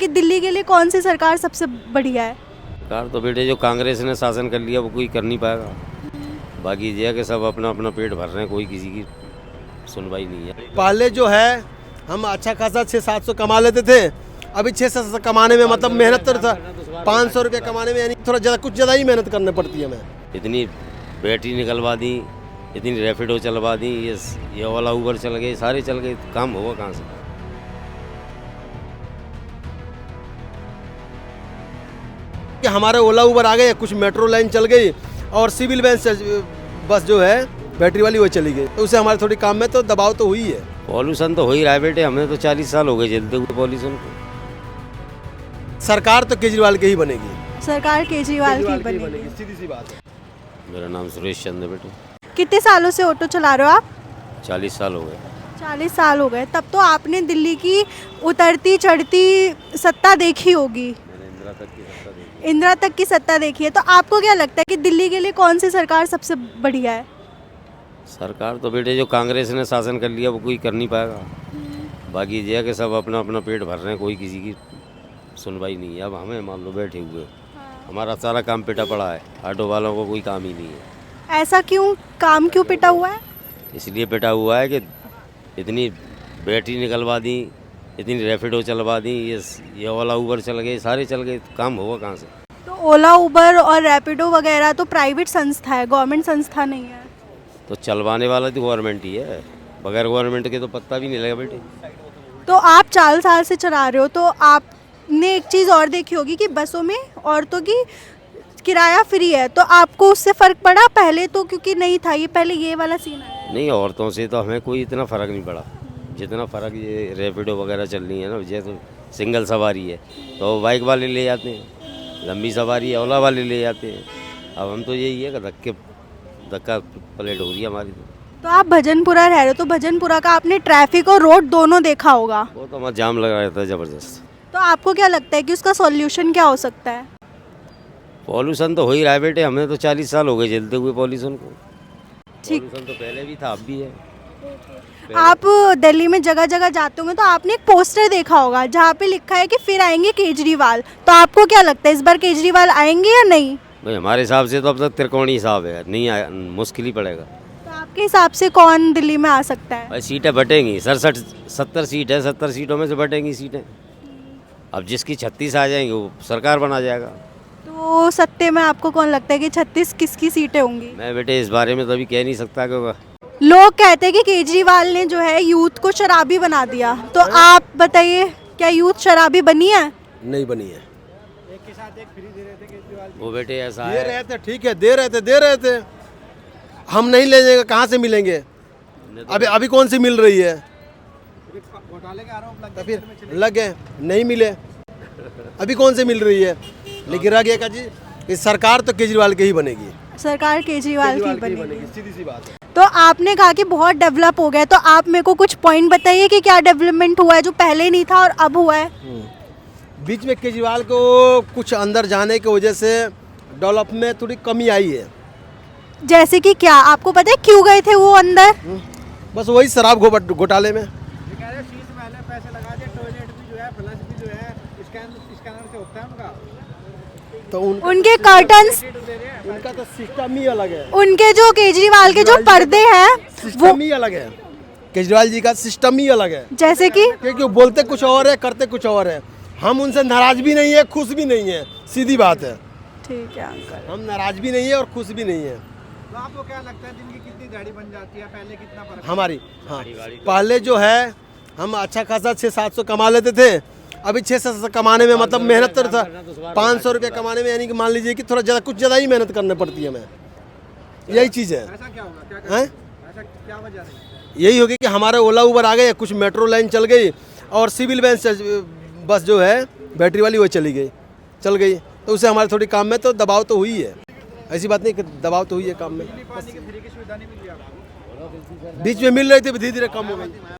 कि दिल्ली के लिए कौन सी सरकार सबसे बढ़िया है? सरकार तो बेटे जो कांग्रेस ने शासन कर लिया वो कोई कर नहीं पाएगा। बाकी ये है कि सब अपना अपना पेट भर रहे हैं, कोई किसी की सुनवाई नहीं है। पहले जो है हम अच्छा खासा 600-700 कमा लेते थे, अभी 600 कमाने में मतलब मेहनत तो था 500 रुपये कमाने में, यानी थोड़ा ज़्यादा कुछ ज़्यादा ही मेहनत करनी पड़ती है हमें। इतनी बैटरी निकलवा दी, इतनी रैपिडो चलवा दी, ये ओला उबर चल गए, सारे चल गए, काम होगा कहाँ से? कि हमारे ओला उबर आ गए, कुछ मेट्रो लाइन चल गई और सिविल बस जो है बैटरी वाली वो चली गई, तो उससे हमारे थोड़ी काम में तो दबाव तो हुई है। पॉल्यूशन तो हो ही रहा है बेटे, हमने तो 40 साल हो गए झेलते हुए पॉल्यूशन को। सरकार तो केजरीवाल की ही बनेगी, सरकार केजरीवाल की बनेगी। सीधी सी बात है। मेरा नाम सुरेश चंद है बेटे। कितने सालों से ऑटो चला रहे हो आप? 40 साल हो गए। 40 साल हो गए। तब तो आपने दिल्ली की उतरती चढ़ती सत्ता देखी होगी, मैंने इंदिरा तक की सत्ता देखी। इंदिरा तक की सत्ता देखी है। तो आपको क्या लगता है कि दिल्ली के लिए कौन सी सरकार सबसे बढ़िया है? सरकार तो बेटे जो कांग्रेस ने शासन कर लिया वो कोई कर नहीं पाएगा। बाकी ये है कि सब अपना अपना पेट भर रहे हैं, कोई किसी की सुनवाई नहीं है। अब हमें मान लो बैठे हुए, हमारा सारा काम पिटा पड़ा है, ऑटो वालों को कोई काम ही नहीं है। ऐसा क्यों? काम क्यों पिटा हुआ है? इसलिए पिटा हुआ है कि इतनी बैटरी निकलवा दी, इतनी रैपिडो चलवा दी, ये ओला उबर चल गए, सारे चल गए, काम होगा कहाँ से? तो ओला उबर और रैपिडो वगैरह तो प्राइवेट संस्था है, गवर्नमेंट संस्था नहीं है। तो चलवाने वाला तो गवर्नमेंट ही है, बगैर गवर्नमेंट के तो पत्ता भी नहीं लगा बेटे। तो आप 4 साल से चला रहे हो, तो आपने एक चीज़ और देखी होगी कि बसों में औरतों की किराया फ्री है, तो आपको उससे फ़र्क पड़ा? पहले तो क्योंकि नहीं था, ये पहले ये वाला सीन है। नहीं, औरतों से तो हमें कोई इतना फ़र्क नहीं पड़ा जितना फ़र्क ये रैपिडो वगैरह चल रही है ना। जैसे सिंगल सवारी है तो बाइक वाले ले जाते हैं, लंबी सवारी है ओला वाले ले जाते हैं। अब हम तो यही है कि धक्का पलट हो रही है हमारी। तो आप भजनपुरा रह रहे हो, तो भजनपुरा का आपने ट्रैफिक और रोड दोनों देखा होगा। वो तो हमारा जाम लगा रहता है ज़बरदस्त। तो आपको क्या लगता है कि उसका सॉल्यूशन क्या हो सकता है? पॉल्यूशन तो हो ही रहा है बेटे, हमने तो 40 साल हो गए झेलते हुए पॉल्यूशन को। ठीक। पॉल्यूशन तो पहले भी था, अब भी है। आप दिल्ली में जगह जगह जाते होंगे तो आपने एक पोस्टर देखा होगा जहाँ पे लिखा है कि फिर आएंगे केजरीवाल। तो आपको क्या लगता है इस बार केजरीवाल आएंगे या नहीं? भाई हमारे हिसाब से तो अब तक त्रिकोणीय हिसाब है, नहीं आया, मुश्किल ही पड़ेगा। तो आपके हिसाब से कौन दिल्ली में आ सकता है? भाई सीटें बटेंगी, 67 सीट है, 70 सीटों में से बटेंगी सीटें। अब जिसकी 36 आ जाएंगी वो सरकार बना जाएगा। तो सत्ते में आपको कौन लगता है कि 36 किसकी सीटें होंगी? मैं बेटे इस बारे में तो अभी कह नहीं सकता कि लोग कहते हैं कि केजरीवाल ने जो है यूथ को शराबी बना दिया, तो आप बताइए क्या यूथ शराबी बनी है? नहीं बनी है। वो बेटे ऐसा दे है। रहे थे, ठीक है, दे रहे थे, हम नहीं ले जाएंगे, कहाँ से मिलेंगे? अभी कौन सी मिल रही है? तो फिर लग गए, नहीं मिले, अभी कौन से मिल रही है? लेकिन रह गया का जी, इस सरकार तो केजरीवाल की ही बनेगी, सरकार केजरीवाल की बनेगी। सीधी सी बात है। तो आपने कहा कि बहुत डेवलप हो गया, तो आप मेरे को कुछ पॉइंट बताइए कि क्या डेवलपमेंट हुआ है जो पहले नहीं था और अब हुआ है? बीच में केजरीवाल को कुछ अंदर जाने की वजह से डेवलप में थोड़ी कमी आई है। जैसे कि क्या आपको पता है क्यों गए थे वो अंदर? बस वही शराब घोटाले में। तो उनके कर्टन्स, उनका तो सिस्टम ही अलग है। उनके जो केजरीवाल के जो पर्दे हैं वो सिस्टम ही अलग है, केजरीवाल जी का सिस्टम ही अलग है। जैसे कि क्योंकि बोलते कुछ और है, करते कुछ और है। हम उनसे नाराज भी नहीं है, खुश भी नहीं है, सीधी बात है। ठीक है अंकल। हम नाराज भी नहीं है और खुश भी नहीं है। तो आपको क्या लगता है दिन की कितनी गाड़ी बन जाती है, पहले कितना फर्क? हमारी हाँ, पहले जो है हम अच्छा खासा 600-700 कमा लेते थे, अभी 600 कमाने में मतलब मेहनत तो था 500 रुपये कमाने में, यानी कि मान लीजिए कि थोड़ा ज़्यादा कुछ ज़्यादा ही मेहनत करनी पड़ती है हमें। यही चीज़ है। ऐसा क्या होगा? हैं? ऐसा क्या वजह है? यही होगी कि हमारे ओला उबर आ गए, कुछ मेट्रो लाइन चल गई और सिविल बस जो है बैटरी वाली वो चल गई, तो उससे हमारे थोड़ी काम में तो दबाव तो हुई है। ऐसी बात नहीं कि दबाव तो हुई है काम में। पानी की फ्री की सुविधा नहीं मिल रही आपको? बीच में मिल रही थी, धीरे धीरे कम हो गई।